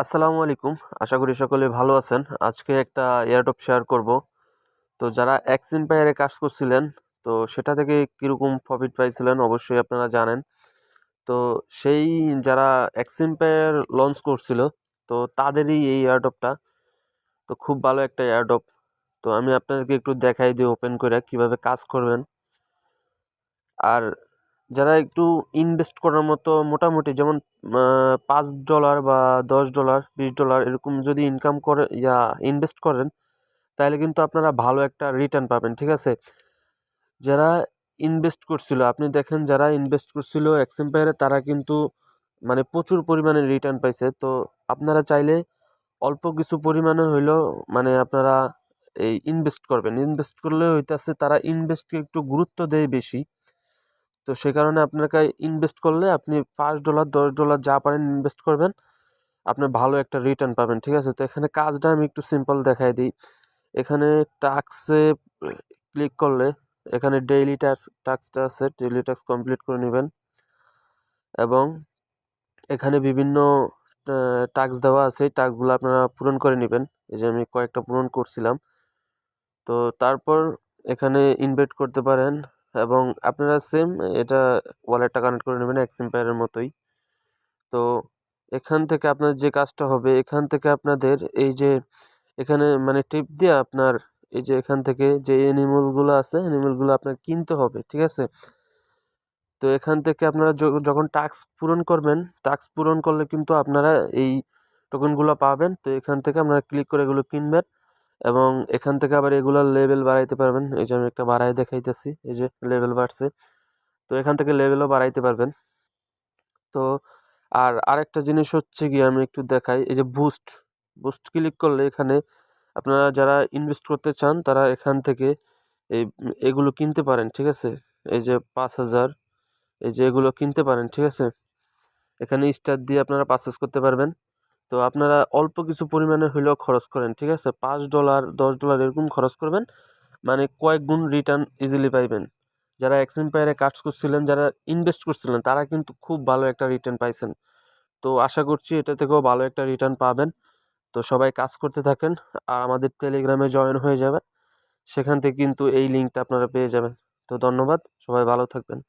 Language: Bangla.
আসসালামু আলাইকুম। আশা করি সকলে ভালো আছেন। আজকে একটা এয়ারড্রপ শেয়ার করব। তো যারা এক্সএম্পায়ারে কাজ করছিলেন, তো সেটা থেকে কিরকম প্রফিট পাইছিলেন অবশ্যই আপনারা জানেন। তো সেই যারা এক্সএম্পায়ার লঞ্চ করছিল, তো তাদেরই এই এয়ারড্রপটা। তো খুব ভালো একটা এয়ারড্রপ। তো আমি আপনাদেরকে একটু দেখাই দিই ওপেন করে কিভাবে কাজ করবেন। আর যারা একটু ইনভেস্ট করার মতো মোটামুটি যেমন $5 বা $10, $20 এরকম যদি ইনকাম করে ইনভেস্ট করেন, তাহলে কিন্তু আপনারা ভালো একটা রিটার্ন পাবেন, ঠিক আছে? যারা ইনভেস্ট করছিল, আপনি দেখেন যারা ইনভেস্ট করছিল এক্সএম্পায়ারে তারা কিন্তু মানে প্রচুর পরিমাণে রিটার্ন পাইছে। তো আপনারা চাইলে অল্প কিছু পরিমাণে হইলেও মানে আপনারা এই ইনভেস্ট করবেন। ইনভেস্ট করলে হইতাছে তারা ইনভেস্টকে একটু গুরুত্ব দেয় বেশি। তো সে কারণে আপনাকে ইনভেস্ট করলে আপনি $5 $10 যা পারেন ইনভেস্ট করবেন, আপনি ভালো একটা রিটার্ন পাবেন, ঠিক আছে? তো এখানে কাজটা আমি একটু সিম্পল দেখাই দিই। এখানে টাস্কে ক্লিক করলে এখানে ডেইলি টাস্কটা আছে, ডেইলি টাস্ক কমপ্লিট করে নেবেন এবং এখানে বিভিন্ন টাস্ক দেওয়া আছে, এই টাস্কগুলো আপনারা পূরণ করে নেবেন। এই যে আমি কয়েকটা পূরণ করছিলাম। তো তারপর এখানে ইনভাইট করতে পারেন এবং আপনারা সেম এটা ওয়ালেটটা কানেক্ট করে নেবেন এক্সএম্পায়ারের মতোই। তো এখান থেকে আপনার যে কাজটা হবে, এখান থেকে আপনাদের এই যে এখানে মানে টিপ দিয়ে আপনার এই যে এখান থেকে যে অ্যানিমেলগুলো আছে, অ্যানিমেলগুলো আপনার কিনতে হবে, ঠিক আছে? তো এখান থেকে আপনারা যখন টাস্ক পূরণ করবেন, টাস্ক পূরণ করলে কিন্তু আপনারা এই টোকেনগুলো পাবেন। তো এখান থেকে আপনারা ক্লিক করে এগুলো কিনবেন এবং এখান থেকে আবার এগুলোর লেভেল বাড়াইতে পারবেন। এই যে আমি একটা বাড়াই দেখাইতেছি, এই যে লেভেল বাড়ছে। তো এখান থেকে লেভেলও বাড়াইতে পারবেন। তো আর আরেকটা জিনিস হচ্ছে গিয়ে আমি একটু দেখাই, এই যে বুস্ট বুস্ট ক্লিক করলে এখানে আপনারা যারা ইনভেস্ট করতে চান তারা এখান থেকে এগুলো কিনতে পারেন, ঠিক আছে? এই যে 5,000, এই যে এগুলো কিনতে পারেন, ঠিক আছে? এখানে স্টার দিয়ে আপনারা পারচেস করতে পারবেন। তো আপনারা অল্প কিছু পরিমাণে হইলেও খরচ করেন, ঠিক আছে? $5 $10 এরকম খরচ করবেন, মানে কয়েক গুণ রিটার্ন ইজিলি পাইবেন। যারা এক্সএম্পায়ারে কাজ করছিলেন, যারা ইনভেস্ট করছিলেন, তারা কিন্তু খুব ভালো একটা রিটার্ন পাইছেন। তো আশা করছি এটা থেকেও ভালো একটা রিটার্ন পাবেন। তো সবাই কাজ করতে থাকেন আর আমাদের টেলিগ্রামে জয়েন হয়ে যাবেন। সেখান থেকে কিন্তু এই লিঙ্কটা আপনারা পেয়ে যাবেন। তো ধন্যবাদ, সবাই ভালো থাকবেন।